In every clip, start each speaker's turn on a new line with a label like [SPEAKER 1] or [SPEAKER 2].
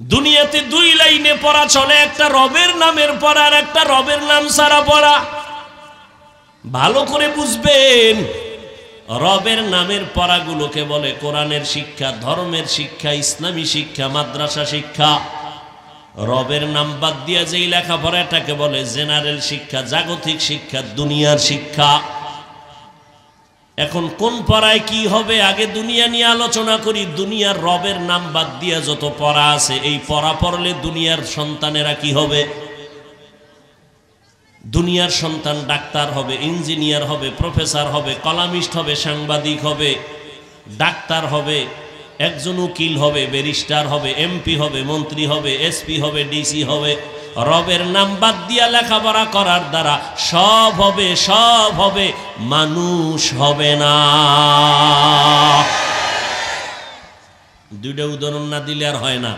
[SPEAKER 1] দুনিয়াতে দুই লাইনে পড়া চলে, একটা রবের নামের পড়া আর একটা রবের নাম ছাড়া পড়া। ভালো করে বুঝবেন, রবের নামের পড়াগুলোকে বলে কোরআনের শিক্ষা, ধর্মের শিক্ষা, ইসলামী শিক্ষা, মাদ্রাসা শিক্ষা। রবের নাম বাদ দিয়ে যেই লেখাপড়াটাকে বলে জেনারেল শিক্ষা, জাগতিক শিক্ষা, দুনিয়ার শিক্ষা। এখন কোন পড়ায় কি হবে, আগে দুনিয়া নিয়ে আলোচনা করি। দুনিয়ার রবের নাম বাদ দিয়ে যত পড়া আছে, এই পড়া পড়লে দুনিয়ার সন্তানেরা কি হবে? দুনিয়ার সন্তান ডাক্তার হবে, ইঞ্জিনিয়ার হবে, প্রফেসর হবে, কলামিস্ট হবে, সাংবাদিক হবে, ডাক্তার হবে, একজন উকিল হবে, ব্যারিস্টার হবে, এমপি হবে, মন্ত্রী হবে, এসপি হবে, ডিসি হবে। রবের নাম বাদ দিয়া লেখাপড়া করার দ্বারা সব হবে, সব হবে, মানুষ হবে না। দুইটা উদাহরণ না দিলে আর হয় না।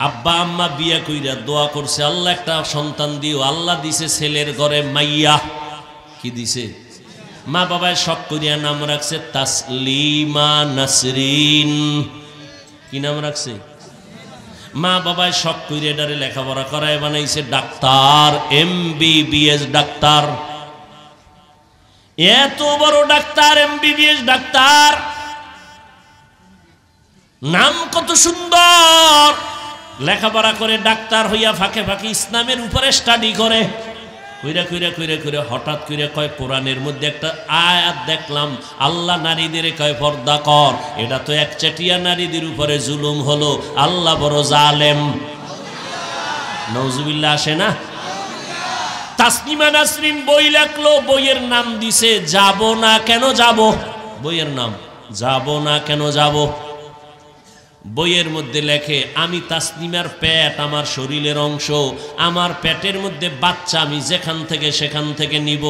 [SPEAKER 1] আব্বা আম্মা বিয়া কইরা দোয়া করছে, আল্লাহ একটা সন্তান দিও। আল্লাহ দিছে ছেলের ঘরে মাইয়া। কি দিছে? মা বাবায় শখ করিয়া নাম রাখছে তাসলিমা নাসরিন। কি নাম রাখছে? মা বাবায় শখ করিয়া এটারে লেখাপড়া করায় বানাইছে ডাক্তার, MBBS ডাক্তার। এত বড় ডাক্তার, MBBS ডাক্তার, নাম কত সুন্দর। লেখাপড়া করে ডাক্তার হইয়া ফাঁকে ফাঁকে ইসলামের উপরে স্টাডি করে। কইরা কইরা কইরা কইরা হঠাৎ করে কয়, কোরআনের মধ্যে একটা আয়াত দেখলাম, আল্লাহ নারীদের কয় পর্দা কর। এটা তো একচেটিয়া নারীদের উপরে জুলুম হলো, আল্লাহ বড় জালেম। নাউজুবিল্লাহ আসে না? তাসলিমা নাসরিন বই লেখলো, বইয়ের নাম দিছে যাব না কেন যাব। বইয়ের নাম যাব না কেন যাব। বইয়ের মধ্যে লেখে, আমি তাসলিমার পেট আমার শরীরের অংশ, আমার পেটের মধ্যে বাচ্চা আমি যেখান থেকে সেখান থেকে নিব।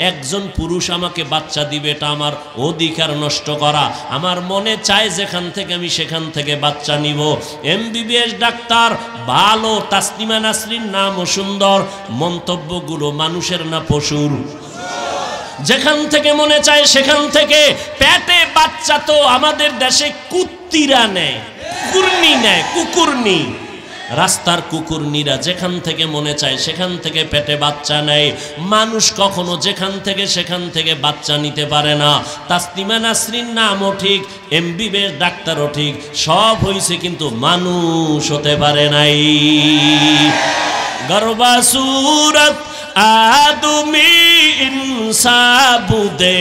[SPEAKER 1] একজন পুরুষ আমাকে বাচ্চা দিবে, এটা আমার অধিকার নষ্ট করা। আমার মনে চায় যেখান থেকে আমি সেখান থেকে বাচ্চা নিব। MBBS ডাক্তার ভালো, তাসলিমা নাসরিন নামও সুন্দর, মন্তব্যগুলো মানুষের না পশুর। যেখান থেকে মনে চায় সেখান থেকে। পেটে বাচ্চা তো আমাদের দেশে কুত্তিরা নেয়, কুকুরনি নেয়, কুকুরনি। রাস্তার কুকুরনিরা যেখান থেকে মনে চায় সেখান থেকে পেটে বাচ্চা নেয়। মানুষ কখনো যেখান থেকে সেখান থেকে বাচ্চা নিতে পারে না। তাসলিমা নাসরিন নামও ঠিক, MBBS ডাক্তারও ঠিক, সব হইছে, কিন্তু মানুষ হতে পারে নাই। গর্বা সুরত আদমি ইনসাবুদে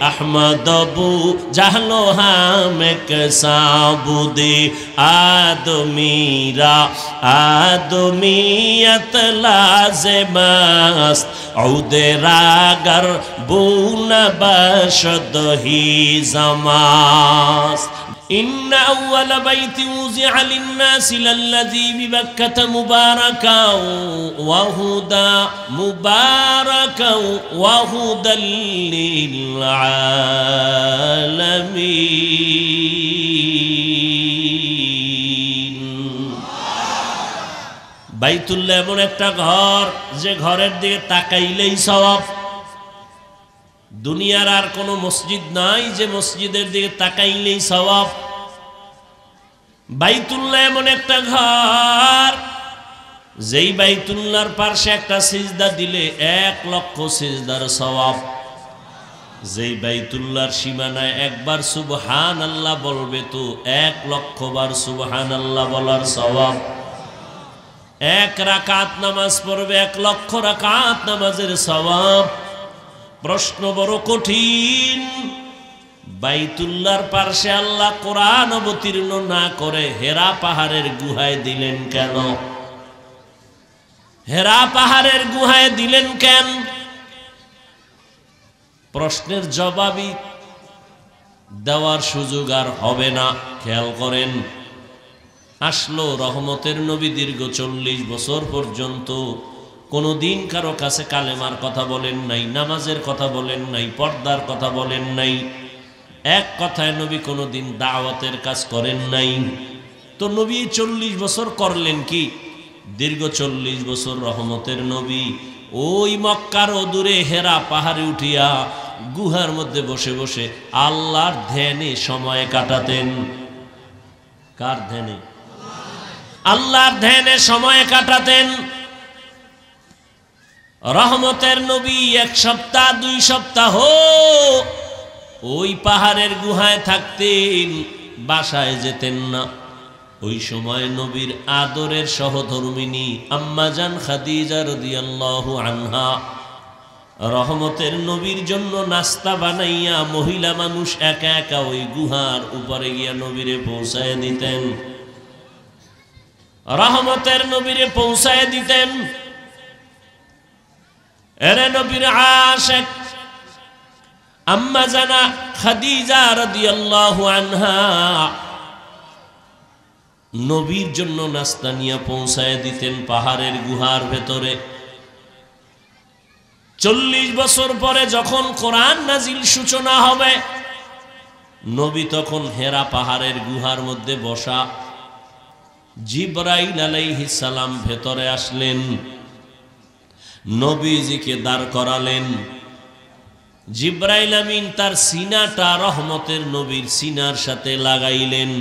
[SPEAKER 1] আহমদবু জাহলো হামেক সাবুদে আদমিরা আদমিয়ত লাজেমাস ঔদে রাগর বুন বশদহি জামাস إن أول بيت وزع للناس للذي ببكة مباركا وهدى للعالمين। বাইতুল্লাহ এমন একটা ঘর যে ঘরের দিকে তাকাইলেই সওয়াব। দুনিয়ার আর কোনো মসজিদ নাই যে মসজিদের দিকে তাকাইলেই সওয়াব। বাইতুল্লাহ এমন একটা ঘর, যেই বাইতুল্লাহর পাশে একটা সিজদা দিলে 1 লক্ষ সিজদার সওয়াব। যেই বাইতুল্লাহর সীমানায় একবার সুবহানাল্লাহ বলবে তো 1 লক্ষ বার সুবহানাল্লাহ বলার সওয়াব। 1 রাকাত নামাজ পড়বে 1 লক্ষ রাকাত নামাজের সওয়াব। প্রশ্ন বড় কঠিন, বাইতুল্লাহর পাশে আল্লাহ কোরআন অবতীর্ণ না করে হেরা পাহাড়ের গুহায় দিলেন কেন? হেরা পাহাড়ের গুহায় দিলেন কেন? প্রশ্নের জবাবই দেওয়ার সুযোগ আর হবে না। খেয়াল করেন, আসলো রহমতের নবী, দীর্ঘ 40 বছর পর্যন্ত কোনদিন কারো কাছে কালেমার কথা বলেন নাই, নামাজের কথা বলেন নাই, পর্দার কথা বলেন নাই। এক কথায় নবী কোনদিন দাওয়াতের কাজ করেন নাই। তো নবী 40 বছর করলেন কি? দীর্ঘ 40 বছর রহমতের নবী ওই মক্কার অদূরে হেরা পাহাড়ে উঠিয়া গুহার মধ্যে বসে বসে আল্লাহর ধ্যানে সময় কাটাতেন। কার ধ্যানে? আল্লাহর ধ্যানে সময় কাটাতেন। রহমতের নবী 1 সপ্তাহ 2 সপ্তাহ ওই পাহাড়ের গুহায় থাকতেন, বাসায় যেতেন না। ওই সময় নবীর আদরের সহধর্মিনী আম্মাজান খাদিজা রাদিয়াল্লাহু আনহা রহমতের নবীর জন্য নাস্তা বানাইয়া মহিলা মানুষ একা একা ওই গুহার উপরে গিয়া নবীরে পৌঁছায় দিতেন। রহমতের নবীরে পৌঁছায় দিতেন। এরে নবীর আশিক আম্মাজানা খাদিজা রাদিয়াল্লাহু আনহা নবীর জন্য নাস্তা নিয়ে পৌঁছায় দিতেন পাহাড়ের গুহার ভেতরে। 40 বছর পরে যখন কোরআন নাজিল সূচনা হবে, নবী তখন হেরা পাহাড়ের গুহার মধ্যে বসা। জিবরাইল আলাইহিস সালাম ভেতরে আসলেন, নবীজিকে দাঁড় করালেন। জিবরাইল আমিন তার সিনাটা রহমতের নবীর সিনার সাথে লাগাইলেন।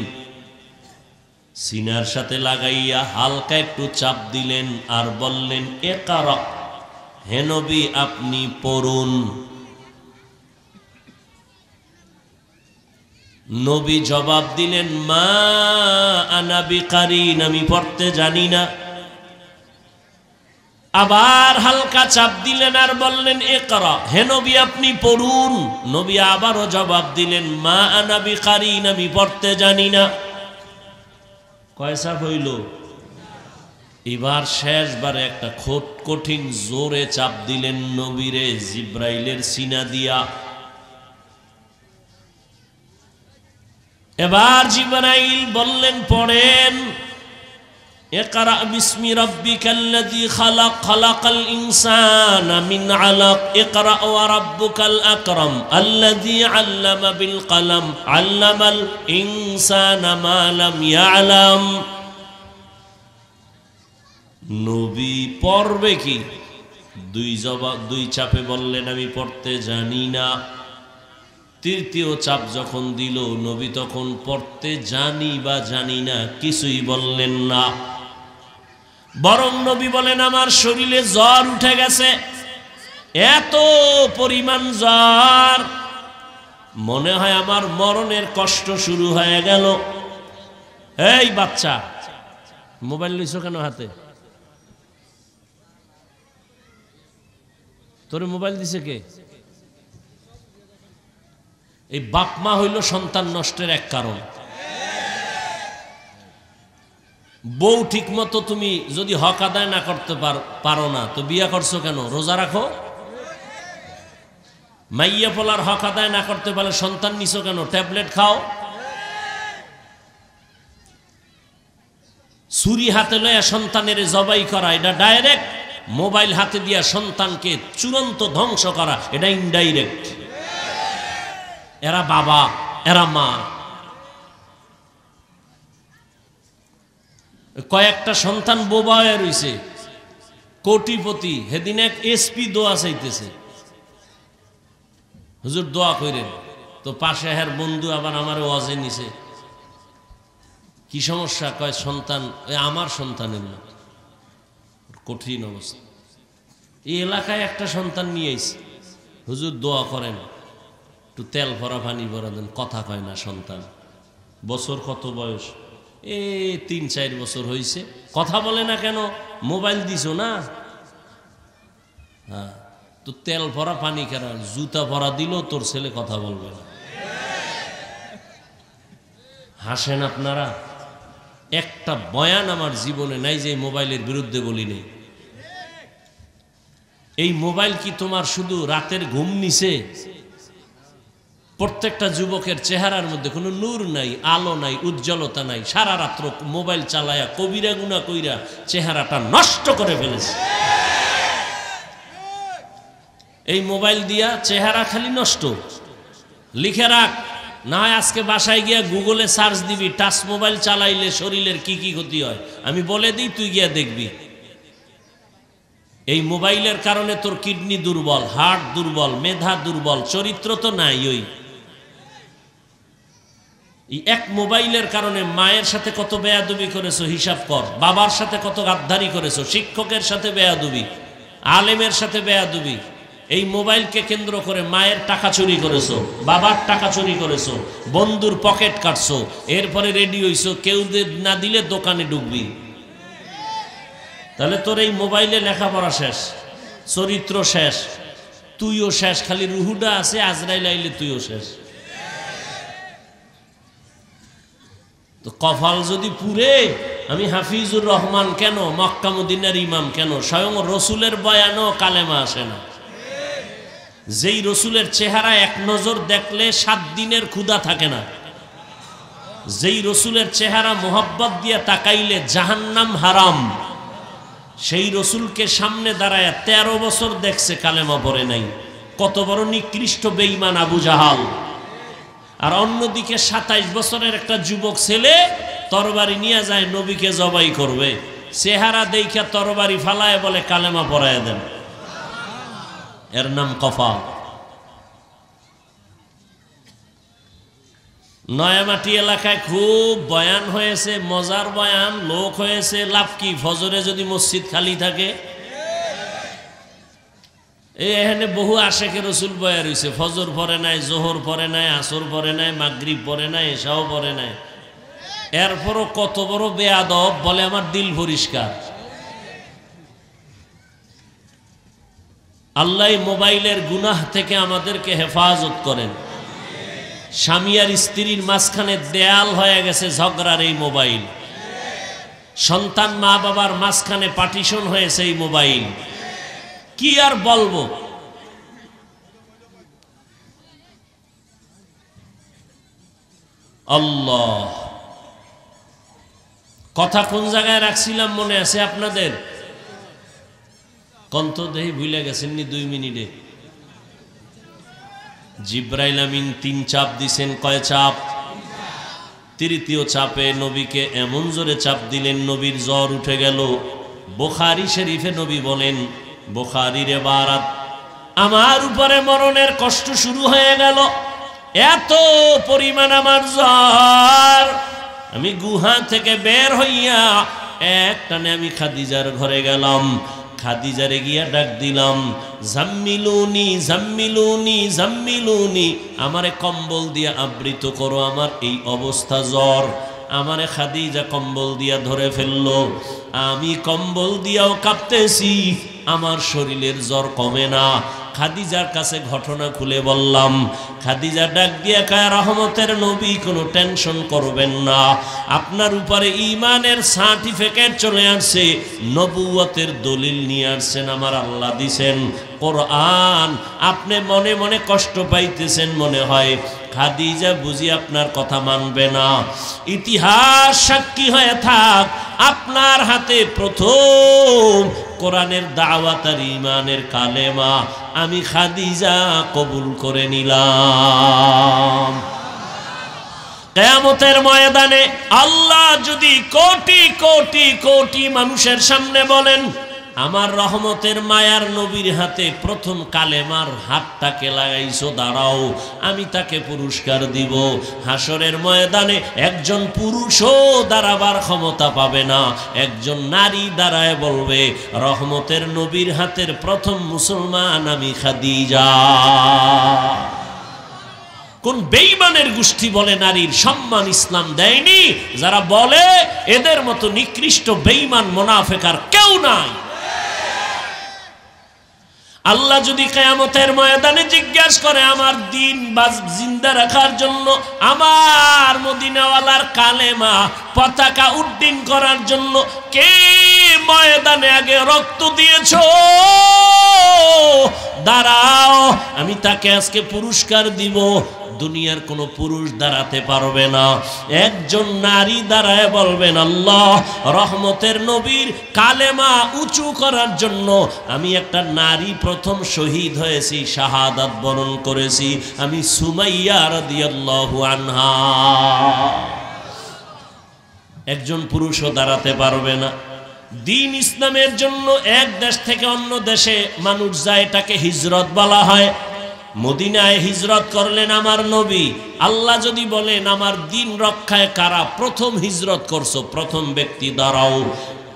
[SPEAKER 1] সিনার সাথে লাগাইয়া হালকা একটু চাপ দিলেন আর বললেন, ইকরা, হে নবী আপনি পড়ুন। নবী জবাব দিলেন, মা আনা বিকারিন, আমি পড়তে জানি না। আবার হালকা চাপ দিলেন আর বললেন, ইকরা, হে নবী আপনি পড়ুন। নবী আবারও জবাব দিলেন, মা আনা বিকারিন, আমি পড়তে জানি না। কয় চাপ হইল? এবার শেষবারে একটা কঠিন জোরে চাপ দিলেন নবীরে জিব্রাইলের সিনা দিয়া। এবার জিবরাইল বললেন, পড়েন, ইকরা বিসমি রাব্বিকাল্লাযী খালাক, খালাকাল ইনসানা মিন আলাক, ইকরা ওয়া রাব্বুকাল আকরাম আল্লাযী আল্লামা বিল কলম, আল্লামাল ইনসানা মা লাম ইয়ালাম। নবী পড়বে কি? 2 চাপে বললেন, আমি পড়তে জানি না। 3য় চাপ যখন দিল, নবী তখন পড়তে জানি বা জানি না কিছুই বললেন না। বরং নবী বলেন, আমার শরীরে জ্বর উঠে গেছে, এত পরিমাণ জ্বর, মনে হয় আমার মরণের কষ্ট শুরু হয়ে গেল। এই বাচ্চা, মোবাইল লইছো কেন হাতে? তোরে মোবাইল দিছে কে? এই বাপ মা হইল সন্তান নষ্টের এক কারণ। বউ ঠিক মতো তুমি যদি হক আদায় না করতে পারো না, তো বিয়া করছো কেন? রোজা রাখো। মাইয়া পোলার হক আদায় না করতে পারলে সন্তান নিছো কেন? ট্যাবলেট খাও। ছুরি হাতে লয়া সন্তানের জবাই করা, এটা ডাইরেক্ট। মোবাইল হাতে দিয়া সন্তানকে চূড়ান্ত ধ্বংস করা, এটা ইনডাইরেক্ট। এরা বাবা, এরা মা। কয়েকটা সন্তান বোবা হয়ে রইছে, কোটিপতি। সেদিন এক এসপি দোয়া চাইতেছে, হুজুর দোয়া করেন। তো পাশে হের বন্ধু আবার আমার ওয়াজে নিছে। কি সমস্যা? কয় সন্তান, আমার সন্তানের না। কঠিন অবস্থা। এই এলাকায় একটা সন্তান নিয়ে আইছে, হুজুর দোয়া করেন, একটু তেল ভরা পানি ভরা দেন। কথা কয় না সন্তান। বছর কত বয়স? 3-4 বছর হয়েছে। কথা বলে না কেন? মোবাইল দিছো না। হ্যাঁ, তো তেল ভরা পানি কেন? জুতা ভরা দিল, তোর ছেলে কথা বলবে না। হাসেন আপনারা। একটা বয়ান আমার জীবনে নাই যে মোবাইলের বিরুদ্ধে বলি নেই। এই মোবাইল কি তোমার শুধু রাতের ঘুম নিছে? প্রত্যেকটা যুবকের চেহারার মধ্যে কোনো নূর নাই, আলো নাই, উজ্জ্বলতা নাই। সারা রাত্র মোবাইল চালায়া কবিরা গুনাহ কইরা চেহারাটা নষ্ট করে ফেলেছে। এই মোবাইল দিয়া চেহারা খালি নষ্ট। লিখে রাখ, না হয় আজকে বাসায় গিয়া গুগলে সার্চ দিবি, টাচ মোবাইল চালাইলে শরীরের কি কি ক্ষতি হয় আমি বলে দিই, তুই গিয়া দেখবি। এই মোবাইলের কারণে তোর কিডনি দুর্বল, হার্ট দুর্বল, মেধা দুর্বল, চরিত্র তো নাই। ওই এই এক মোবাইলের কারণে মায়ের সাথে কত বেয়াদবি করেছো হিসাব কর, বাবার সাথে কত গাদ্দারি করেছো, শিক্ষকের সাথে বেয়াদবি, আলেমের সাথে বেয়াদবি। এই মোবাইলকে কেন্দ্র করে মায়ের টাকা চুরি করেছো, বাবার টাকা চুরি করেছো, বন্ধুর পকেট কাটছো, এরপরে রেডি হইছো, কেউ না দিলে দোকানে ঢুকবি। তাহলে তোর এই মোবাইলে লেখাপড়া শেষ, চরিত্র শেষ, তুইও শেষ, খালি রুহুডা আছে, আজরাইল আইলে তুইও শেষ। তো কপাল যদি পুরে, আমি হাফিজুর রহমান কেন, মক্কা মদিনার ইমাম কেন, স্বয়ং রসুলের বয়ানও কালেমা আসে না। যেই রসুলের চেহারা এক নজর দেখলে 7 দিনের ক্ষুধা থাকে না, যেই রসুলের চেহারা মোহাব্বত দিয়ে তাকাইলে জাহান্নাম হারাম, সেই রসুলকে সামনে দাঁড়ায় 13 বছর দেখছে, কালেমা পড়ে নাই। কত বড় নিকৃষ্ট বেঈমান আবু জাহাল। আর অন্যদিকে 27 বছরের একটা যুবক ছেলে তরবারি নিয়ে যায় নবীকে জবাই করবে, চেহারা দেখা তরবারি ফালায় বলে কালেমা পড়ায় দেন। এর নাম কফা। নয়ামাটি এলাকায় খুব বয়ান হয়েছে, মজার বয়ান, লোক হয়েছে, লাভ কি? ফজরে যদি মসজিদ খালি থাকে, এখানে বহু আশেকে রসুল বয়া রয়েছে, ফজর পরে নাই, জোহর পরে নাই, আসর পরে নাই, মাগরিব পরে নাই, এশাও পরে নাই। এরপরও কত বড় বেয়াদব, বলে আমার দিল পরিষ্কার। আল্লাহ মোবাইলের গুনাহ থেকে আমাদেরকে হেফাজত করেন। স্বামী আর স্ত্রীর মাঝখানে দেয়াল হয়ে গেছে ঝগড়ার এই মোবাইল, সন্তান মা বাবার মাঝখানে পার্টিশন হয়েছে এই মোবাইল। কি আর বলবো? আল্লাহ, কথা কোন জায়গায় রাখছিলাম মনে আছে আপনাদের? কন্ত দেহি ভুলে গেছেননি 2 মিনিটে। জিব্রাইল আমিন 3 চাপ দিছেন। কয় চাপ? 3য় চাপে নবীকে এমন জোরে চাপ দিলেন, নবীর জ্বর উঠে গেল। বুখারী শরীফে নবী বলেন, বুখারীর ইবারত, আমার উপরে মরণের কষ্ট শুরু হয়ে গেল, এত পরিমাণ আমার জ্বর, আমি গুহা থেকে বের হইয়া একটানে আমি খাদিজার ঘরে গেলাম। খাদিজারে গিয়া ডাক দিলাম, জাম্মিলুনি জাম্মিলুনি জাম্মিলুনি, আমারে কম্বল দিয়া আবৃত করো, আমার এই অবস্থা জ্বর। আমারে খাদিজা কম্বল দিয়া ধরে ফেললো, আমি কম্বল দিয়াও কাঁপতেছি, আমার শরীরের জ্বর কমে না। খাদিজার কাছে ঘটনা খুলে বললাম। খাদিজা ডাক দিয়া কয়, রহমতের নবী, কোনো টেনশন করবেন না, আপনার উপরে ঈমানের সার্টিফিকেট চলে আসছে, নবুয়তের দলিল নিয়ে আসছেন, আমার আল্লাহ দিছেন কোরআন। আপনি মনে মনে কষ্ট পাইতেছেন মনে হয়, খাদিজা বুঝি আপনার কথা মানবে না। ইতিহাস সাক্ষী হয়ে থাক, আপনার হাতে প্রথম কোরআনের দাওয়াত আর ঈমানের কালেমা আমি খাদিজা কবুল করে নিলাম। কিয়ামতের ময়দানে আল্লাহ যদি কোটি কোটি কোটি মানুষের সামনে বলেন, আমার রহমতের মায়ার নবীর হাতে প্রথম কালেমার হাতটাকে লাগাইছো, দাঁড়াও, আমি তাকে পুরস্কার দিব। হাসরের ময়দানে একজন পুরুষও দাঁড়াবার ক্ষমতা পাবে না, একজন নারী দাঁড়ায় বলবে, রহমতের নবীর হাতের প্রথম মুসলমান আমি খাদিজা। কোন বেঈমানের গোষ্ঠী বলে নারীর সম্মান ইসলাম দেয়নি? যারা বলে এদের মতো নিকৃষ্ট বেঈমান মুনাফিক আর কেউ নাই। আল্লাহ যদি কিয়ামতের ময়দানে জিজ্ঞাসা করে, আমার দিন জিন্দা রাখার জন্য, আমার মদিনাওয়ালার কালেমা পতাকা উড্ডীন করার জন্য কে ময়দানে আগে রক্ত দিয়েছো, দাঁড়াও, আমি তাকে আজকে পুরস্কার দিব। দুনিয়ার কোনো পুরুষ দাঁড়াতে পারবে না, একজন নারী দাঁড়ায় বলবেন, আল্লাহ, রহমতের নবীর কালেমা উঁচু করার জন্য আমি একটা নারী প্রথম শহীদ হয়েছি, শাহাদাত বরণ করেছি, আমি সুমাইয়া রাদিয়াল্লাহু আনহা। একজন পুরুষও দাঁড়াতে পারবে না। দিন ইসলামের জন্য এক দেশ থেকে অন্য দেশে মানুষ যায়, এটাকে হিজরত বলা হয়। মদিনায় হিজরত করলেন আমার নবী। আল্লাহ যদি বলেন আমার দিন রক্ষায় কারা প্রথম হিজরত করছো, প্রথম ব্যক্তি দাঁড়াও,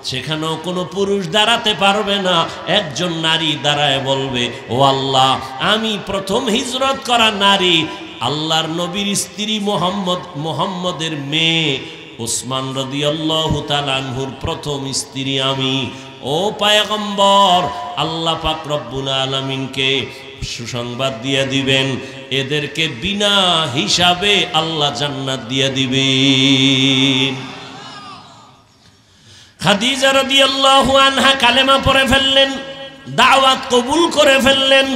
[SPEAKER 1] সেখানেও কোনো পুরুষ দাঁড়াতে পারবে না, একজন নারী দাঁড়ায় বলবে ও আল্লাহ আমি প্রথম হিজরত করা নারী। আল্লাহর নবীর স্ত্রী মুহাম্মদের মেয়ে উসমান রাদিয়াল্লাহু তাআলা আনহুর প্রথম স্ত্রী আমি। ও পয়গম্বর, আল্লাহ পাক রব্বুল আলামিনকে সুসংবাদ দিয়ে দিবেন, এদেরকে বিনা হিসাবে আল্লাহ জান্নাত দিয়ে দিবেন। খাদিজা রাদিয়াল্লাহু আনহা কালেমা পড়ে ফেললেন, দাওয়াত কবুল করে ফেললেন।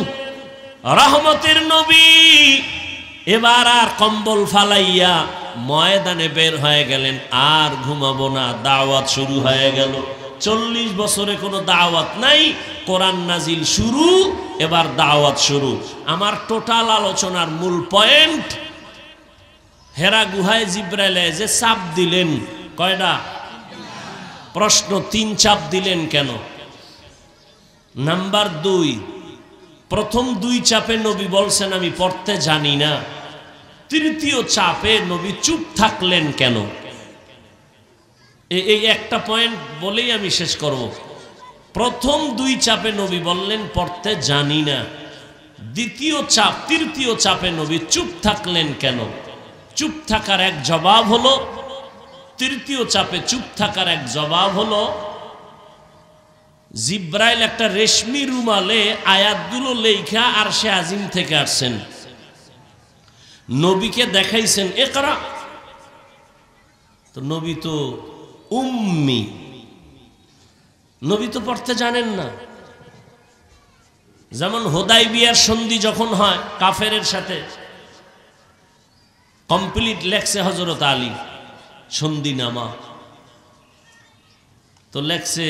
[SPEAKER 1] রহমতের নবী এবার আর কম্বল ফালাইয়া ময়দানে বের হয়ে গেলেন, আর ঘুমাবো না, দাওয়াত শুরু হয়ে গেল। 40 বছরে কোনো দাওয়াত নাই, কোরআন নাজিল শুরু, এবার দাওয়াত শুরু। আমার টোটাল আলোচনার মূল পয়েন্ট, হেরা গুহায় জিব্রাইল যে চাপ দিলেন, কয়টা প্রশ্ন, 3 চাপ দিলেন কেন? নাম্বার 2, প্রথম 2 চাপে নবী বলছেন আমি পড়তে জানি না। তৃতীয় চাপে নবী চুপ থাকলেন কেন? এই একটা পয়েন্ট বলেই আমি শেষ করব। প্রথম 2 চাপে নবী বললেন পড়তে জানি না। তৃতীয় চাপে নবী চুপ থাকলেন কেন? চুপ থাকার এক জবাব হলো, তৃতীয় চাপে চুপ থাকার এক জবাব হলো, জিব্রাইল একটা রেশমি রুমালে আয়াতগুলো লেখা আরশে আজিম থেকে আসছেন, নবীকে দেখাইছেন ইকরা। তো নবী তো উম্মি, নবী তো পড়তে জানেন না। যেমন হুদাইবিয়ার সন্ধি যখন হয় কাফেরের সাথে, কমপ্লিট লেখছে হযরত আলী সন্ধিনামা, তো লেখছে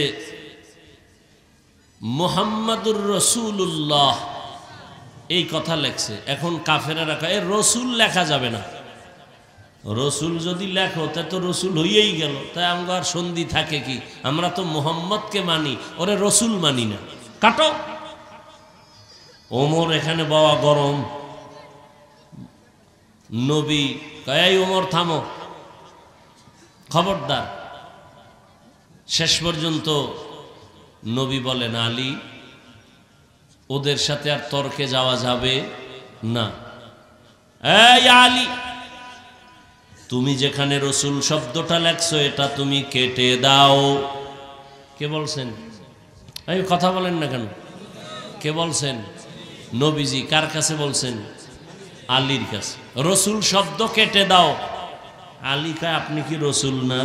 [SPEAKER 1] মুহাম্মাদুর রাসূলুল্লাহ, এই কথা লেখছে। এখন কাফেরেরা কয় রসুল লেখা যাবে না, রসুল যদি লেখো তা তো রসুল হইয়েই গেল, তাই আমরা আর সন্ধি থাকে কি? আমরা তো মুহাম্মদকে মানি, ওরে রসুল মানি না, কাটো। ওমর এখানে বাবা গরম, নবী কয় ওমর থামো, খবরদার। শেষ পর্যন্ত নবী বলেন আলী ওদের সাথে আর তর্কে যাওয়া যাবে না। এই আলী, তুমি যেখানে রসুল শব্দটা লেখছো এটা তুমি কেটে দাও। কে বলছেন? এই কথা বলেন না কেন? কে বলছেন? নবীজি। কার কাছে বলছেন? আলীর কাছে। রসুল শব্দ কেটে দাও। আলী কয় আপনি কি রসুল না?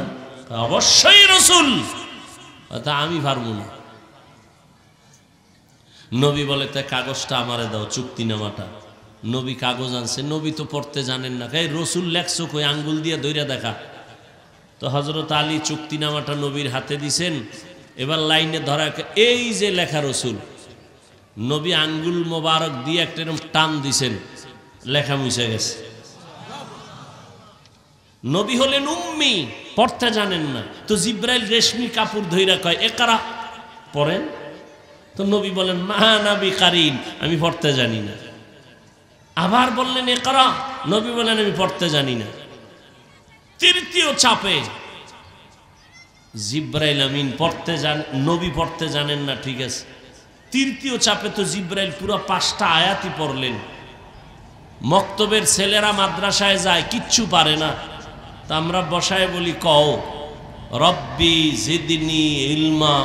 [SPEAKER 1] অবশ্যই রসুল, তা আমি পারবো না। নবী বলে তাই কাগজটা আমারে দাও, চুক্তিনামাটা। নবী কাগজ আনছে, নবী তো পড়তে জানেন না, এই রসুল লেখছো কই, আঙ্গুল দিয়ে ধইরা দেখা। তো হযরত আলী চুক্তিনামাটা নবীর হাতে দিছেন, এবার লাইনে ধরা, এই যে লেখা রসুল। নবী আঙ্গুল মোবারক দিয়ে একটা এরকম টান দিছেন, লেখা মুছে গেছে। নবী হলেন উম্মি, পড়তে জানেন না। তো জিব্রাইল রেশমি কাপড় ধইরা কয় ইকরা, পড়েন। তো নবী বলেন মা নাবি কারিন, আমি পড়তে জানি না। আবার বললেন ইকরা, নবী বলেন আমি পড়তে জানি না। তৃতীয় চাপে জিব্রাইল আমিন পড়তে নবী পড়তে জানেন না, ঠিক আছে। তৃতীয় চাপে তো জিব্রাইল পুরো 5টা আয়াতই পড়লেন। মক্তবের ছেলেরা মাদ্রাসায় যায়, কিচ্ছু পারে না, তা আমরা বসায় বলি কও রব্বি জিদনি ইলমা,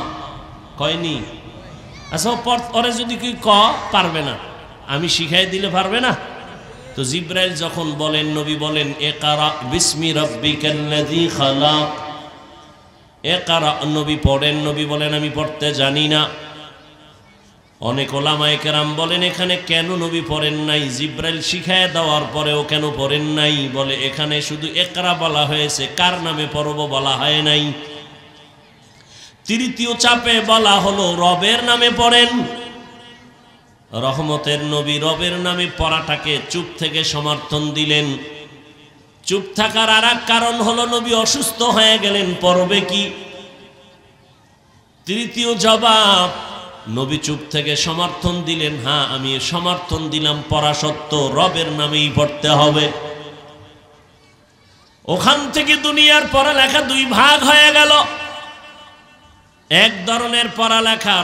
[SPEAKER 1] কয়নি? আচ্ছা ওরে যদি কি পারবে না, আমি শিখাই দিলে পারবে না? তো জিব্রাইল যখন বলেন, নবী বলেন ইকরা বিসমি রাব্বিকাল্লাযী খালাক, ইকরা, নবী পড়েন। নবী বলেন আমি পড়তে জানি না। অনেক ওলামায়ে কেরাম বলেন এখানে কেন নবী পড়েন নাই? জিব্রাইল শিখায় দেওয়ার পরেও কেন পড়েন নাই? বলে এখানে শুধু ইকরা বলা হয়েছে, কার নামে পড়ব বলা হয় নাই। তৃতীয় চাপে বলা হলো রবের নামে পড়েন। রহমতের নবী রবের নামে পড়াটাকে চুপ থেকে সমর্থন দিলেন। চুপ থাকার আর এক কারণ হলো নবী অসুস্থ হয়ে গেলেন, পড়বে কি? তৃতীয় জবাব নবী চুপ থেকে সমর্থন দিলেন, হ্যাঁ আমি সমর্থন দিলাম, পড়া সত্য, রবের নামেই পড়তে হবে। ওখান থেকে দুনিয়ার পড়ালেখা দুই ভাগ হয়ে গেল। এক ধরনের পড়ালেখা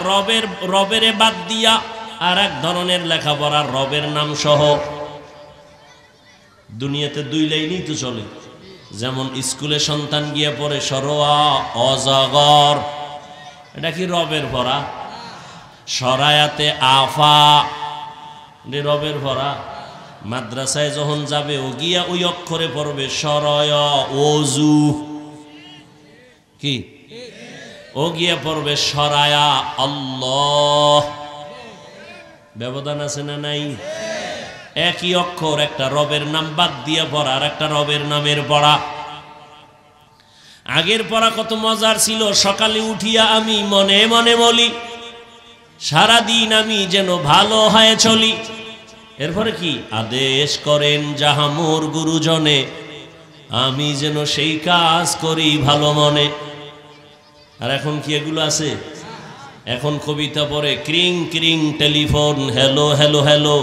[SPEAKER 1] রবের বাদ দিয়া, আর এক ধরনের লেখাপড়া রবের নাম সহ। দুনিয়াতে দুই লাইনই তো চলে। যেমন স্কুলে সন্তান গিয়ে পড়ে সরোয়া অজগর, এটা কি রবের পড়া? সরায়াতে আফা, রবের পড়া। মাদ্রাসায় যখন যাবে ও গিয়া ওই অক্ষরে পড়বে সরয় ওজু, কি ও গিয়া পড়বে সরায়া আল্লাহ। ব্যবধান আছে না নাই? একই অক্ষর, একটা রবের নাম বাদ দিয়া পড়া আর একটা রবের নামের পড়া। আগের পড়া কত মজার ছিল। সকালে উঠিয়া আমি মনে মনে বলি, সারাদিন আমি যেন ভালো হয়ে চলি। এরপরে কি আদেশ করেন যাহা মোর গুরুজনে, আমি যেন সেই কাজ করি ভালো মনে। আর এখন কি এগুলো আছে? এখন কবিতা পড়ে, ক্রিং ক্রিং টেলিফোন, হ্যালো হ্যালো হ্যালো,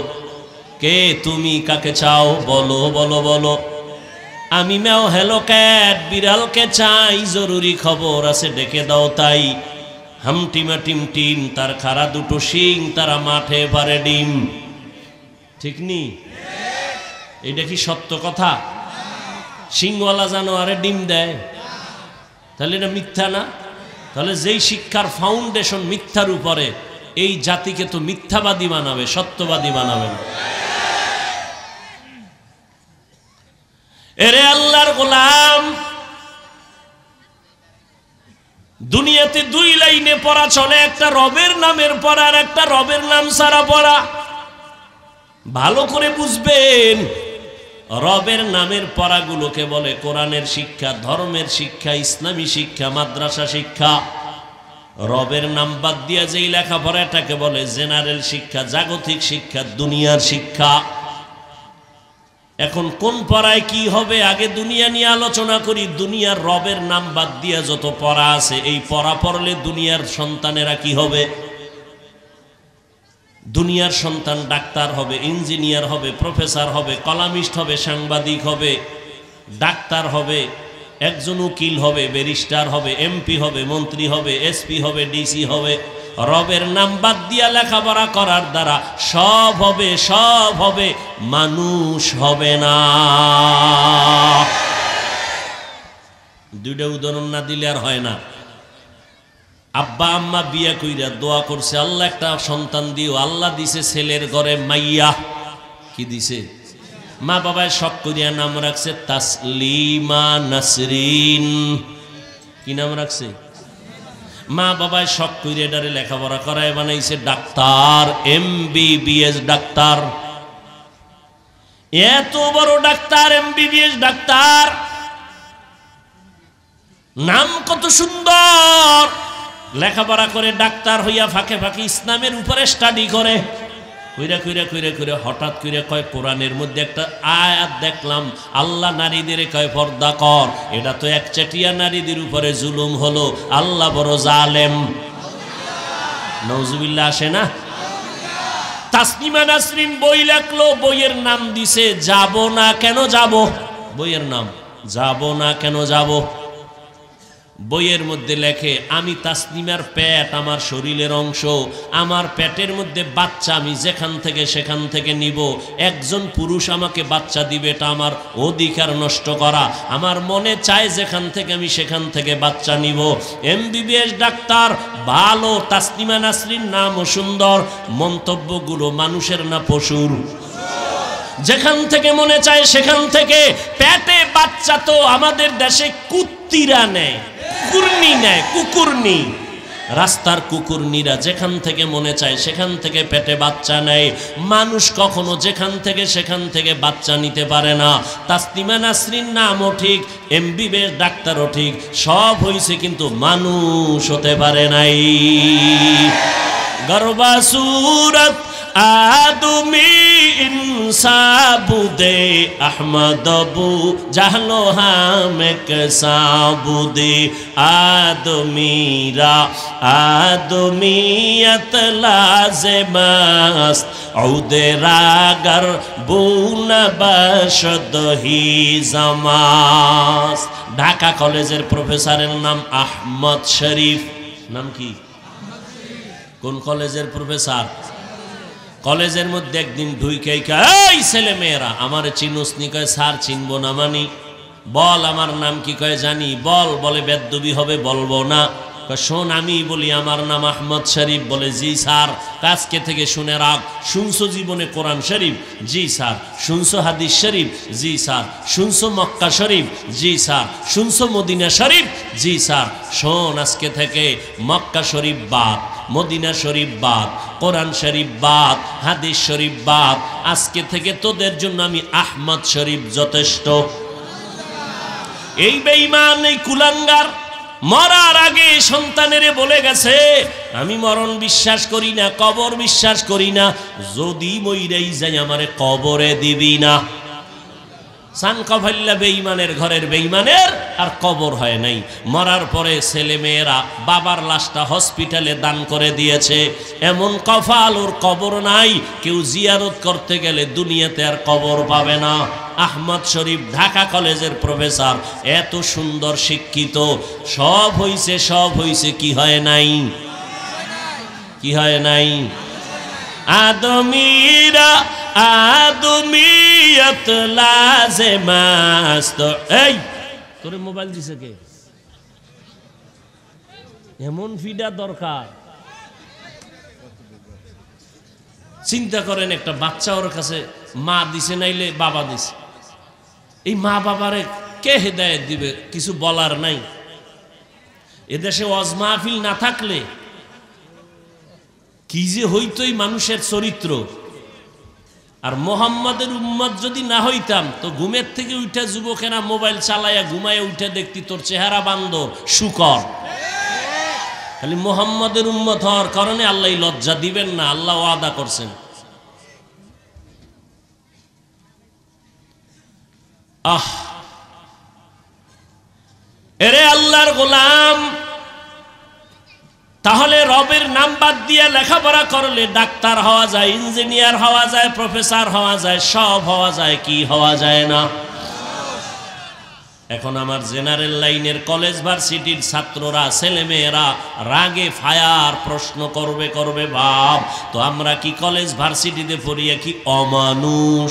[SPEAKER 1] কে তুমি কাকে চাও বলো বলো বলো। আমি ম্যাও হ্যালো ক্যাট, বিড়ালকে চাই, জরুরি খবর আছে ডেকে দাও তাই। হামটিমা টিম টিম, তার খাড়া দুটো শিং, তারা মাঠে পারে ডিম। ঠিক নি? এটা কি সত্য কথা? শিংওয়ালা জানোয়ারে ডিম দেয়, তাহলে এটা মিথ্যা না? তাহলে যেই শিক্ষার ফাউন্ডেশন মিথ্যার উপরে, এই জাতিকে তো মিথ্যাবাদী বানাবে, সত্যবাদী বানাবে না। এরে আল্লাহর গোলাম, দুনিয়াতে দুই লাইনে পড়া চলে, একটা রবের নামের পড়া আর একটা রবের নাম ছাড়া পড়া। ভালো করে বুঝবেন, রবের নামের পড়াগুলোকে বলে কোরআনের শিক্ষা, ধর্মের শিক্ষা, ইসলামী শিক্ষা, মাদ্রাসা শিক্ষা। রবের নাম বাদ দিয়া যেই লেখাপড়া, এটাকে বলে জেনারেল শিক্ষা, জাগতিক শিক্ষা, দুনিয়ার শিক্ষা। এখন কোন পড়ায় কি হবে, আগে দুনিয়া নিয়ে আলোচনা করি। দুনিয়ার রবের নাম বাদ দিয়া যত পড়া আছে, এই পড়া পড়লে দুনিয়ার সন্তানেরা কি হবে? দুনিয়ার সন্তান ডাক্তার হবে, ইঞ্জিনিয়ার হবে, প্রফেসর হবে, কলামিস্ট হবে, সাংবাদিক হবে, ডাক্তার হবে, একজন উকিল হবে, ব্যারিস্টার হবে, এমপি হবে, মন্ত্রী হবে, এসপি হবে, ডিসি হবে। রবের নাম বাদ দিয়া লেখাপড়া করার দ্বারা সব হবে, সব হবে, মানুষ হবে না। দুইটা উদাহরণ না দিলে আর হয় না। আব্বা আম্মা বিয়া কইরা দোয়া করছে, আল্লাহ একটা সন্তান দিও। আল্লাহ দিছে ছেলের ঘরে মাইয়া। কি দিছে? মা বাবায় শখ করিয়া নাম রাখছে তাসলিমা নাসরিন। কি নাম রাখছে? মা বাবায় শখ করিয়া এটারে লেখাপড়া করায় বানাইছে ডাক্তার, MBBS ডাক্তার। এত বড় ডাক্তার, MBBS ডাক্তার, নাম কত সুন্দর। লেখাপড়া করে ডাক্তার হইয়া ফাঁকে ফাঁকে ইসলামের উপরে স্টাডি করে। কইরা কইরা কইরা কইরা হঠাৎ করে কয়, কোরআনের মধ্যে একটা আয়াত দেখলাম, আল্লাহ নারীদের কয় পর্দা কর। এটা তো একচাটিয়া নারীদের উপরে জুলুম হলো, আল্লাহ বড় জালেম। নাউজুবিল্লাহ আসে না? তাসনিমা নাসরিন বই লেখলো, বইয়ের নাম দিছে যাব না কেন যাব। বইয়ের নাম যাব না কেন যাব। বইয়ের মধ্যে লেখে, আমি তাসনিমার পেট আমার শরীরের অংশ, আমার পেটের মধ্যে বাচ্চা আমি যেখান থেকে সেখান থেকে নিব। একজন পুরুষ আমাকে বাচ্চা দিবে, এটা আমার অধিকার নষ্ট করা। আমার মনে চায় যেখান থেকে আমি সেখান থেকে বাচ্চা নিব। MBBS ডাক্তার ভালো, তাসনিমা নাসরিন নামও সুন্দর, মন্তব্যগুলো মানুষের না পশুর। যেখান থেকে মনে চায় সেখান থেকে। পেটে বাচ্চা তো আমাদের দেশে কুত্তিরা নেয়, কুকুরনি নেয়, কুকুরনি। রাস্তার কুকুরনিরা যেখান থেকে মনে চায় সেখান থেকে পেটে বাচ্চা নেয়। মানুষ কখনো যেখান থেকে সেখান থেকে বাচ্চা নিতে পারে না। তাসনিমা নাসরিন নামও ঠিক, MBBS ডাক্তারও ঠিক, সব হইছে কিন্তু মানুষ হতে পারে নাই। গর্বা সুরত आदमी इंसाबुदे अहमदबू जाहलो हम कसाबुदे आदमीरा आदमीयत लाज़िमस्त औदे रागर बुन बशद ही जमास। ढाका कॉलेजের প্রফেসরের নাম আহমদ শরীফ। নাম কি? কোন কলেজের প্রফেসর? কলেজের মধ্যে একদিন ঢুইকাই এই ছেলে মেয়েরা আমারে চিনুস নি? কয় স্যার চিনবো না মানি। বল আমার নাম কি? কয় জানি। বল। বলে বেদবি হবে, বলবো না। কয় শোন আমি বলি আমার নাম আহমদ শরীফ। বলে জি স্যার। আজকে থেকে শুনে রাখ। শুনছো জীবনে কোরআন শরীফ? জি স্যার। শুনছো হাদিস শরীফ? জি স্যার। শুনছো মক্কা শরীফ? জি স্যার। শুনছো মদিনা শরীফ? জি স্যার। শোন আজকে থেকে মক্কা শরীফ বাদ, মদিনা শরীফ বাদ, কোরআন শরীফ বাদ, হাদিস শরীফ বাদ। আজকে থেকে তোদের জন্য আমি আহমদ শরীফ যথেষ্ট। এই বেঈমান, এই কুলাঙ্গার মরার আগে সন্তানেরে বলে গেছে আমি মরণ বিশ্বাস করি না, কবর বিশ্বাস করি না, যদি মইরাই যাই আমারে কবরে দিবি না। সান কভাল্লা বেঈমানের ঘরের বেঈমানের আর কবর হয় নাই। মরার পরে ছেলে মেয়েরা বাবার লাশটা হসপিটালে দান করে দিয়েছে। এমন কফাল, ওর কবর নাই। কেউ জিয়ারত করতে গেলে দুনিয়াতে আর কবর পাবে না। আহমদ শরীফ ঢাকা কলেজের প্রফেসর, এত সুন্দর শিক্ষিত। সব হইছে, সব হইছে, কি হয় নাই? কি হয় নাই? আদমিরা আদমিয়ত লাজেমাস্ত। এই তোরে মোবাইল দিছে কে? এমন ফিডা দরকার। চিন্তা করেন, একটা বাচ্চা ওর কাছে মা দিছে নাইলে বাবা দিছে। এই মা বাবারে কে হেদায়েত দিবে? কিছু বলার নাই। এদেশে ওয়াজ মাহফিল না থাকলে কি যে হইতই মানুষের চরিত্র। আর মোহাম্মদের উম্মত যদি না হইতাম তো ঘুমের থেকে উঠে যুবকেরা মোবাইল চালাইয়া ঘুমায় উঠে দেখতি তোর চেহারা বান্দর শুকর। খালি মোহাম্মদের উম্মত হওয়ার কারণে আল্লাহ লজ্জা দিবেন না, আল্লাহ ওয়াদা করছেন। আহ এরে আল্লাহর গোলাম, তাহলে রবের নাম বাদ দিয়ে লেখাপড়া করলে ডাক্তার হওয়া যায়, ইঞ্জিনিয়ার হওয়া যায়, প্রফেসর হওয়া যায়, সব হওয়া যায়, কি হওয়া যায় না? এখন আমার জেনারেল লাইনের কলেজ ভার্সিটির ছাত্ররা, ছেলেমেয়েরা রাগে ফায়ার প্রশ্ন করবে ভাব তো আমরা কি কলেজ ভার্সিটিতে পড়িয়া কি অমানুষ?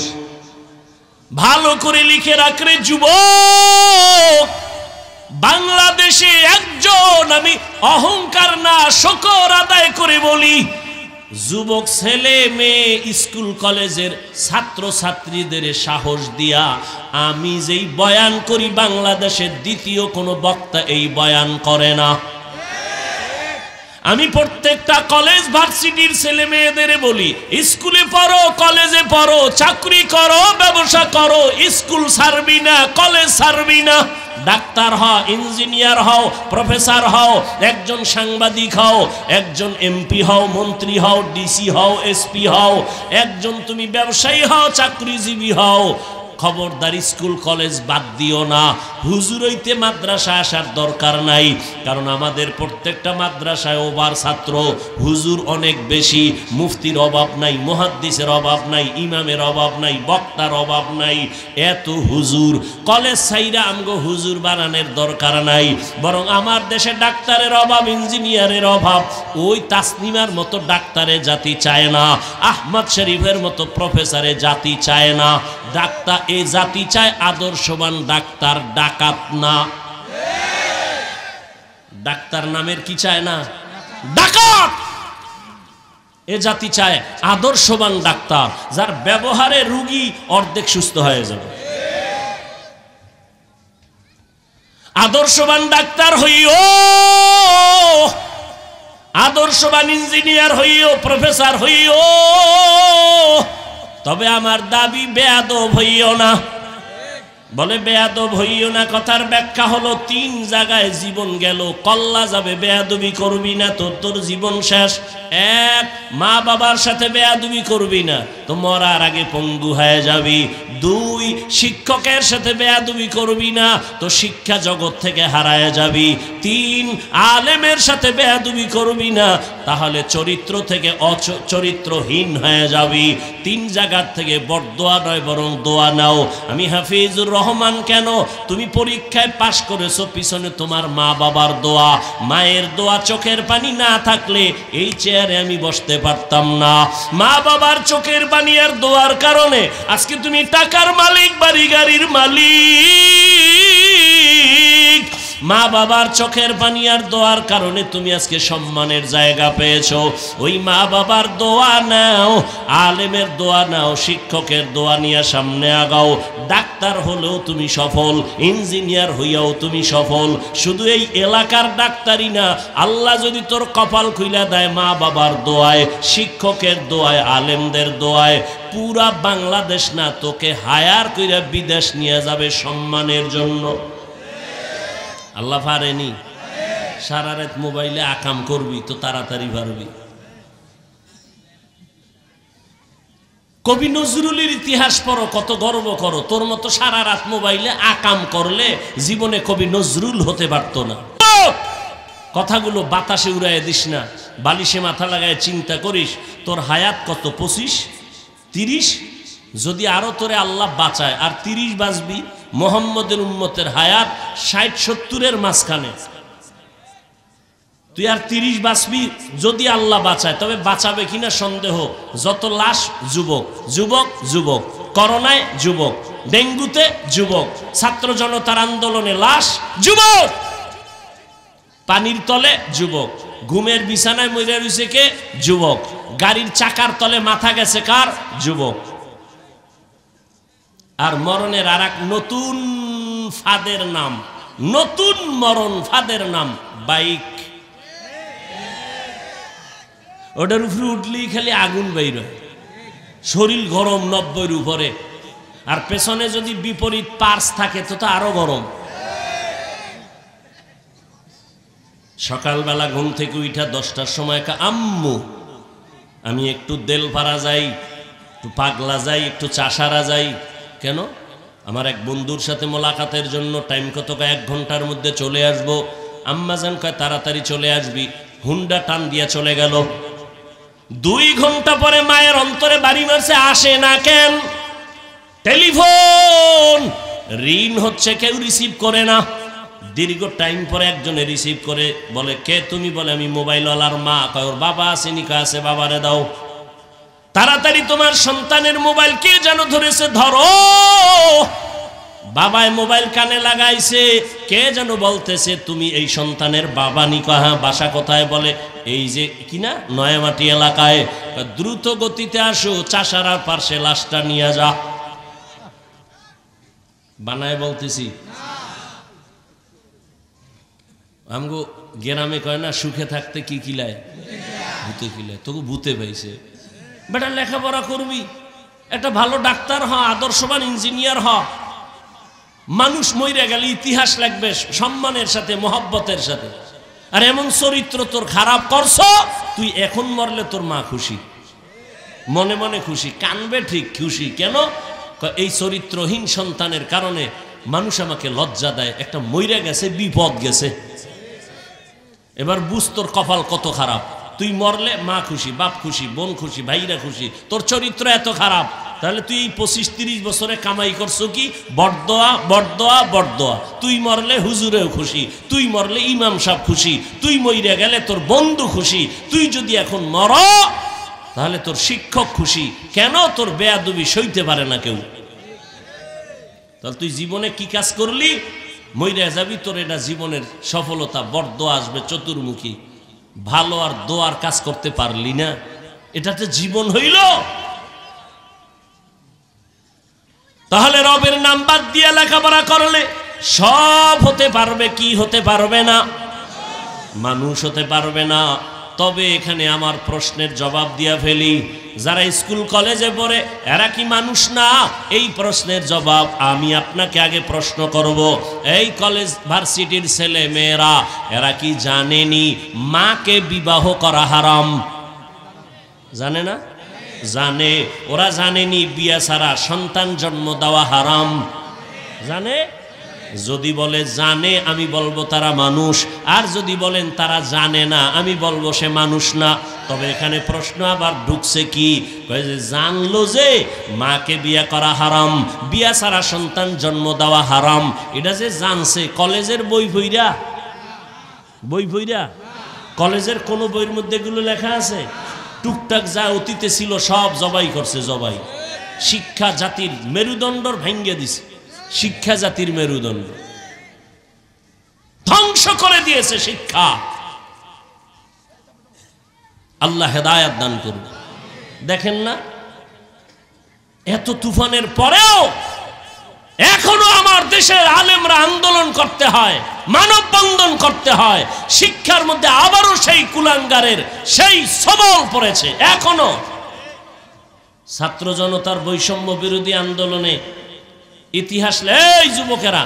[SPEAKER 1] ভালো করে লিখে রাখরে যুবক, বাংলাদেশে একজন আমি অহংকার না শকর আদায় করে বলি, যুবক ছেলে মেয়ে স্কুল কলেজের ছাত্র ছাত্রীদের সাহস দিয়া আমি যেই বয়ান করি বাংলাদেশের দ্বিতীয় কোনো বক্তা এই বয়ান করে না। আমি প্রত্যেকটা কলেজ ভার্সিটির ছেলে মেয়েদের বলি, স্কুলে পড়ো, কলেজে পড়ো, চাকরি করো, ব্যবসা করো, স্কুল ছাড়বি না, কলেজ ছাড়বি না। ডাক্তার হও, ইঞ্জিনিয়ার হও, প্রফেসর হও, একজন সাংবাদিক হও, একজন এমপি হও, মন্ত্রী হও, ডিসি হও, এসপি হও, একজন তুমি ব্যবসায়ী হও, চাকরিজীবী হও, খবরদার স্কুল কলেজ বাদ দিও না। হুজুর হইতে মাদ্রাসা আসার দরকার নাই, কারণ আমাদের প্রত্যেকটা মাদ্রাসায় ওভার ছাত্র, হুজুর অনেক বেশি। মুফতির অভাব নাই, মুহাদ্দিসের অভাব নাই, ইমামের অভাব নাই, বক্তার অভাব নাই, এত হুজুর। কলেজ ছাইরা আমগো হুজুর বানানোর দরকার নাই, বরং আমার দেশে ডাক্তারের অভাব, ইঞ্জিনিয়ারের অভাব। ওই তাসনিমার মতো ডাক্তারে জাতি চায় না, আহমদ শরীফের মতো প্রফেসরে জাতি চায় না। ডাক্তার এ জাতি চায় আদর্শবান ডাক্তার, ডাকাত না। ডাক্তার নামের কি চায় না? ডাকাত। এ জাতি চায় আদর্শবান ডাক্তার, যার ব্যবহারে রোগী অর্ধেক সুস্থ হয়ে যাবে। আদর্শবান ডাক্তার হইও, আদর্শবান ইঞ্জিনিয়ার হইও, প্রফেসর হইও, তবে আমার দাবি বেয়াদব হইও না। বলে বেয়াদব হইও না, কথার ব্যাখ্যা হলো 3 জায়গায় জীবন গেল, কল্লা যাবে, বেয়াদবি করবি না তো তোর জীবন শেষ। 1, মা বাবার সাথে বেয়াদবি করবি না তো মরার আগে পঙ্গু হয়ে যাবি। 2, শিক্ষকের সাথে বেয়াদবি করবি না তো শিক্ষা জগৎ থেকে হারায় যাবি। 3, আলেমের সাথে বেয়াদবি করবি না তাহলে চরিত্র থেকে চরিত্রহীন হয়ে যাবি। 3 জায়গার থেকে বড়দোয়া নয় বরং দোয়া নাও। আমি হাফিজুর রহমান, কেন তুমি পরীক্ষায় পাশ করেছো পিছনে তোমার মা বাবার দোয়া, মায়ের দোয়া, চোখের পানি না থাকলে এই চেয়ারে আমি বসতে পারতাম না। মা বাবার চোখের পানি আর দোয়ার কারণে আজকে তুমি টাকার মালিক, বাড়ি গাড়ির মালিক। মা বাবার চোখের পানি আর দোয়ার কারণে তুমি আজকে সম্মানের জায়গা পেয়েছো। ওই মা বাবার দোয়া নাও, আলেমের দোয়া নাও, শিক্ষকের দোয়া নিয়ে সামনে আগাও। ডাক্তার হলেও তুমি সফল, ইঞ্জিনিয়ার হইয়াও তুমি সফল। শুধু এই এলাকার ডাক্তারই না, আল্লাহ যদি তোর কপাল খুইলা দেয় মা বাবার দোয়ায়, শিক্ষকের দোয়ায়, আলেমদের দোয়ায়, পুরা বাংলাদেশ না তোকে হায়ার কইরা বিদেশ নিয়ে যাবে সম্মানের জন্য। আল্লাহ পারেনি? সারা রাত মোবাইলে আকাম করবি তো তাড়াতাড়ি পারবি। কবি নজরুলের ইতিহাস পড়ো, কত গর্ব করো। তোর মতো সারা রাত মোবাইলে আকাম করলে জীবনে কবি নজরুল হতে পারতো না। কথাগুলো বাতাসে উড়াইয়া দিস না, বালিশে মাথা লাগায় চিন্তা করিস তোর হায়াত কত, 25, 30? যদি আরো তোরে আল্লাহ বাঁচায় আর 30 বাঁচবি। মোহাম্মদের উম্মতের হায়াত 60-70-এর মাঝখানে, তুই আর 30 বাঁচবি যদি আল্লাহ বাঁচায়। তবে বাঁচাবে কিনা সন্দেহ। যত লাশ যুবক, যুবক, যুবক, করোনায় যুবক, ডেঙ্গুতে যুবক, ছাত্র জনতার আন্দোলনে লাশ যুবক, পানির তলে যুবক, ঘুমের বিছানায় মরে রয়েছে কে? যুবক, গাড়ির চাকার তলে মাথা গেছে কার? যুবক। আর মরণের আর এক নতুন ফাঁদের নাম, নতুন মরণ ফাঁদের নাম বাইক। ওটার উপরে উঠলেই খালি আগুন বাইর হয়, শরীর গরম 90-এর উপরে, আর পেছনে যদি বিপরীত পার্স থাকে তো আরো গরম। সকালবেলা ঘুম থেকে উঠা 10টার সময় আম্মু আমি একটু দেলপাড়া যাই, একটু পাগলা যাই, একটু চাষারা যাই। কেন? আমার এক বন্ধুর সাথে মোলাকাতের জন্য। টাইম কত? 1 ঘন্টার মধ্যে চলে আসবো। আম্মাজান কয় তাড়াতাড়ি চলে আসবি। হুন্ডা টান দিয়া চলে গেল। 2 ঘন্টা পরে মায়ের অন্তরে বাড়ি মারছে, আসে না কেন? টেলিফোন রিং হচ্ছে, কেউ রিসিভ করে না। দীর্ঘ টাইম পরে একজনে রিসিভ করে, বলে কে তুমি? বলে আমি মোবাইলওয়ালার মা। কয় ওর বাবা আসেনি? কয় আছে। বাবারে দাও। তাড়াতাড়ি তোমার সন্তানের মোবাইল কে যেন ধরেছে, ধরো। বাবায় মোবাইল কানে লাগাইছে, কে যেন বলতেছে তুমি এই সন্তানের বাবা নি? হ্যাঁ। বাসা কোথায়? বলে এই যে কিনা নয়ামাটি এলাকায়। দ্রুত গতিতে আসো, চাষারার পার্শ্বে লাশটা নিয়ে যা। বানায় বলতেছি। আমগো গ্রামে কয় না, সুখে থাকতে কি কিলায়? ভূতে কিলায়। তোকে ভূতে পাইছে। বেটা লেখাপড়া করবি, একটা ভালো ডাক্তার হ, আদর্শবান ইঞ্জিনিয়ার হ। মানুষ মইরা গেলে ইতিহাস লাগবে সম্মানের সাথে, মহব্বতের সাথে। আর এমন চরিত্র তোর খারাপ করছ, তুই এখন মরলে তোর মা খুশি, মনে মনে খুশি, কানবে ঠিক খুশি। কেন? এই চরিত্রহীন সন্তানের কারণে মানুষ আমাকে লজ্জা দেয়। একটা মইরা গেছে, বিপদ গেছে। এবার বুঝ তোর কপাল কত খারাপ। তুই মরলে মা খুশি, বাপ খুশি, বোন খুশি, ভাইরা খুশি। তোর চরিত্র এত খারাপ, তাহলে তুই এই 25-30 বছরে কামাই করছো কি? বড়দোয়া, বড়দোয়া, বড়দোয়া। তুই মরলে হুজুরেও খুশি, তুই মরলে ইমাম সাহেব খুশি, তুই মইরা গেলে তোর বন্ধু খুশি, তুই যদি এখন মর তাহলে তোর শিক্ষক খুশি। কেন? তোর বেয়াদবি সইতে পারে না কেউ। তাহলে তুই জীবনে কি কাজ করলি? মইরা যাবি, তোর এটা জীবনের সফলতা। বড়দোয়া আসবে চতুর্মুখী। ভালো আর দোয়ার কাজ করতে পারলি না, এটাতে জীবন হইল? তাহলে রবের নাম বাদ দিয়ে লেখাপড়া করলে সব হতে পারবে, কি হতে পারবে না? মানুষ হতে পারবে না। তবে এখানে আমার প্রশ্নের জবাব দিয়া ফেলি, যারা স্কুল কলেজে পড়ে এরা কি মানুষ না? এই প্রশ্নের জবাব আমি আপনাকে আগে প্রশ্ন করব। এই কলেজ ভার্সিটির ছেলে মেয়েরা এরা কি জানেনি মাকে বিবাহ করা হারাম? জানে না? জানে। ওরা জানেনি বিয়া ছাড়া সন্তান জন্ম দেওয়া হারাম? জানে। যদি বলে জানে আমি বলবো তারা মানুষ, আর যদি বলেন তারা জানে না আমি বলবো সে মানুষ না। তবে এখানে প্রশ্ন আবার ঢুকছে কি, যে জানলো যে মাকে বিয়া করা হারাম, বিয়া ছাড়া সন্তান জন্ম দেওয়া হারাম, এটা যে জানছে কলেজের বই বইরা কলেজের কোন বইয়ের মধ্যে এগুলো লেখা আছে? টুকটাক যা অতীতে ছিল সব জবাই করছে, জবাই। শিক্ষা জাতির মেরুদণ্ড ভেঙে দিছে, শিক্ষা জাতির মেরুদণ্ড ধ্বংস করে দিয়েছে শিক্ষা। আল্লাহ হেদায়েত দান করুন। দেখেন না, এত তুফানের পরেও এখনো আমার দেশের আলেমরা আন্দোলন করতে হয়, মানববন্ধন করতে হয়। শিক্ষার মধ্যে আবারও সেই কুলাঙ্গারের সেই সবল পড়েছে। এখনো ছাত্র জনতার বৈষম্য বিরোধী আন্দোলনে ইতিহাস, এই যুবকেরা,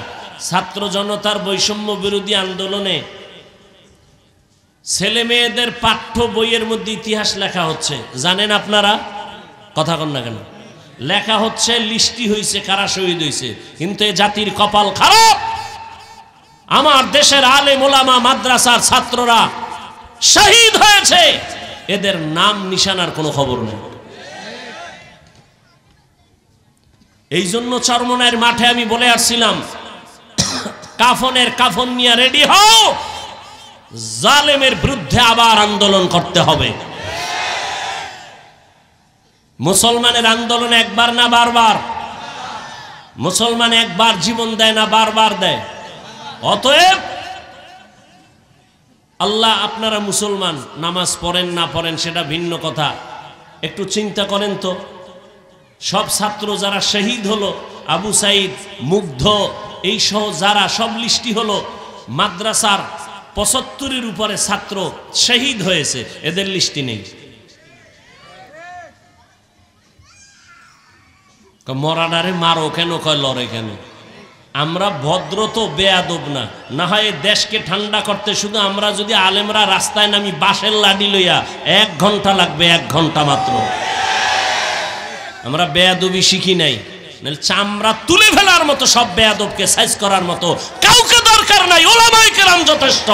[SPEAKER 1] ছাত্র জনতার বৈষম্য বিরোধী আন্দোলনে ছেলে মেয়েদের পাঠ্য বইয়ের মধ্যে ইতিহাস লেখা হচ্ছে, জানেন আপনারা? কথা কন না কেন? লেখা হচ্ছে লিস্টি হয়েছে কারা শহীদ হয়েছে, কিন্তু এ জাতির কপাল খারাপ। আমার দেশের আলেম ওলামা মাদ্রাসার ছাত্ররা শহীদ হয়েছে, এদের নাম নিশানার কোনো খবর নেই। এই জন্য চরমনাইয়ের মাঠে আমি বলে আসছিলাম, কাফন নিয়ে রেডি হও, জালেমের বিরুদ্ধে আবার আন্দোলন করতে হবে। মুসলমানের আন্দোলন একবার না বারবার? মুসলমান একবার জীবন দেয় না বারবার দেয়? অতএব আল্লাহ, আপনারা মুসলমান, নামাজ পড়েন না পড়েন সেটা ভিন্ন কথা, একটু চিন্তা করেন তো। সব ছাত্র যারা শহীদ হলো, আবু সাইদ, মুগ্ধ, এই সহ যারা সব লিস্টি হলো, মাদ্রাসার ৭৫-এর উপরে ছাত্র শহীদ হয়েছে, এদের লিস্টি নেই। মরাডারে মারো কেন, কয় লড়ে কেন? আমরা ভদ্র তো বেয়াদব না। না হয় দেশকে ঠান্ডা করতে শুধু আমরা যদি আলেমরা রাস্তায় নামি বাঁশের লাঠি লইয়া ১ ঘন্টা লাগবে, ১ ঘন্টা মাত্র। আমরা বেয়াদবি শিখি নাই, চামড়া তুলে ফেলার মতো সব বেয়াদবকে সাইজ করার মতো কাউকে দরকার নাই, ওলামায়ে কেরাম যথেষ্ট।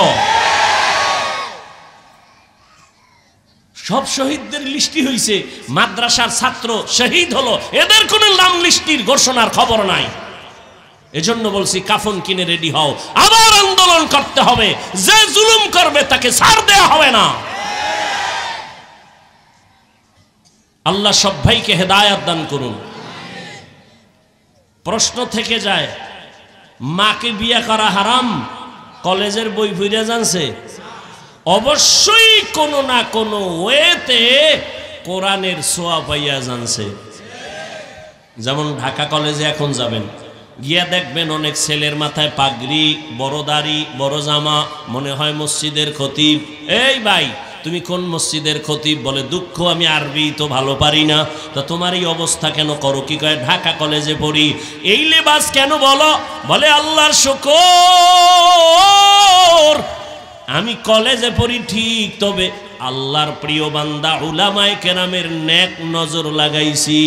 [SPEAKER 1] সব শহীদদের লিস্টি হইছে, মাদ্রাসার ছাত্র শহীদ হলো, এদের কোনো নাম লিস্টির ঘোষণার খবর নাই। এজন্য বলছি কাফন কিনে রেডি হও, আবার আন্দোলন করতে হবে। যে জুলুম করবে তাকে ছাড় দেয়া হবে না। আল্লাহ সব ভাইকে হেদায়েত দান করুন। প্রশ্ন থেকে যায়, মাকে বিয়ে করা হারাম, কলেজের বই ফিরে জানছে? অবশ্যই কোনো না কোনো ওয়েতে কোরআনের ছোঁয়া পাইয়া জানছে। যেমন ঢাকা কলেজে এখন যাবেন, গিয়া দেখবেন অনেক ছেলের মাথায় পাগড়ি, বড় দাড়ি, বড় জামা, মনে হয় মসজিদের খতিব। এই ভাই, তুমি কোন মসজিদের খতিব? বলে দুঃখ, আমি আরবি তো ভালো পারি না। তা তোমার এই অবস্থা কেন করো? কি কয়, ঢাকা কলেজে পড়ি। এই লেবাস কেন বলো? বলে আল্লাহর শুকর, আমি কলেজে পড়ি ঠিক, তবে আল্লাহর প্রিয় বান্দা উলামায়ে কেরামের নেক নজর লাগাইছি।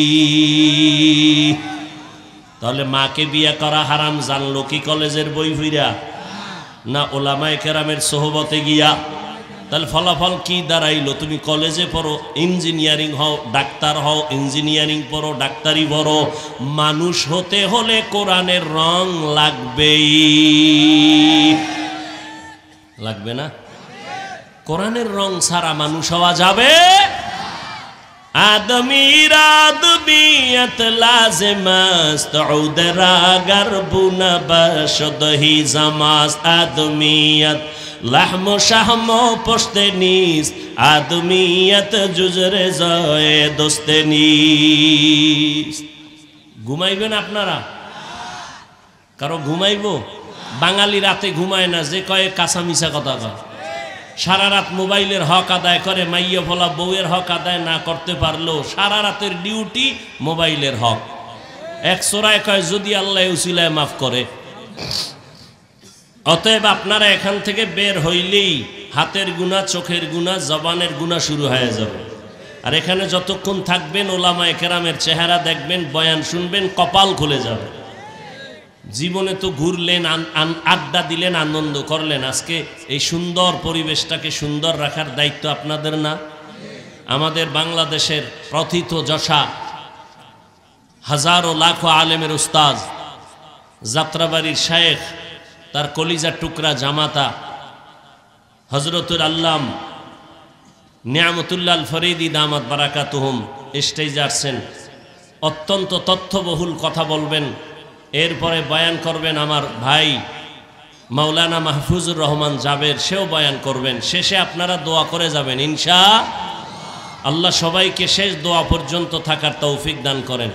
[SPEAKER 1] তাহলে মাকে বিয়ে করা হারাম জানলো কি কলেজের বই ফিরা, না উলামায়ে কেরামের সোহবতে গিয়া? তাহলে ফলাফল কি দাঁড়াইলো? তুমি কলেজে পড়ো, ইঞ্জিনিয়ারিং হও, ডাক্তার হও, ইঞ্জিনিয়ারিং পড়ো, ডাক্তারি পড়ো, মানুষ হতে হলে কোরআনের রং লাগবেই। লাগবে না? কোরআনের রং ছাড়া মানুষ হওয়া যাবে? আদমির আদমিয়ত লাজিমাস্ত উদরা গরবুনা বশদহি জামাস আদমিয়ত লাহম শাহম পোস্তে নিস আদমিয়ত জুজরে জয়ে দোস্তে নিস। ঘুমাইবেন আপনারা? কারো ঘুমাইবো? বাঙালি রাতে ঘুমায় না, যে কয়ে কাঁচা মিশা কথা কয়। সারা রাত মোবাইলের হক আদায় করে, মাইয়া ফলা বউয়ের হক আদায় না করতে পারলেও সারা রাতের ডিউটি মোবাইলের হক। এক সোরায় কয় যদি আল্লাহ উসিলায় মাফ করে। অতএব আপনারা এখান থেকে বের হইলেই হাতের গুনাহ, চোখের গুনাহ, জবানের গুনাহ শুরু হয়ে যাবে। আর এখানে যতক্ষণ থাকবেন ওলামায়ে কেরামের চেহারা দেখবেন, বয়ান শুনবেন, কপাল খুলে যাবে। জীবনে তো ঘুরলেন, আড্ডা দিলেন, আনন্দ করলেন, আজকে এই সুন্দর পরিবেশটাকে সুন্দর রাখার দায়িত্ব আপনাদের না? আমাদের বাংলাদেশের প্রথিত যশা হাজারো লাখো আলেমের উস্তাজ, যাত্রাবাড়ির শায়েখ, তার কলিজার টুকরা জামাতা হযরতুল আল্লাম নিয়ামতুল্লাহ আল ফরিদি দামাত বারাকাতুহুম স্টেজে আসছেন। অত্যন্ত তথ্যবহুল কথা বলবেন, এরপরে বয়ান করবেন আমার ভাই মাওলানা মাহফুজুর রহমান জাবের, সেও বয়ান করবেন। শেষে আপনারা দোয়া করে যাবেন ইনশাআল্লাহ। আল্লাহ সবাইকে শেষ দোয়া পর্যন্ত থাকার তৌফিক দান করেন।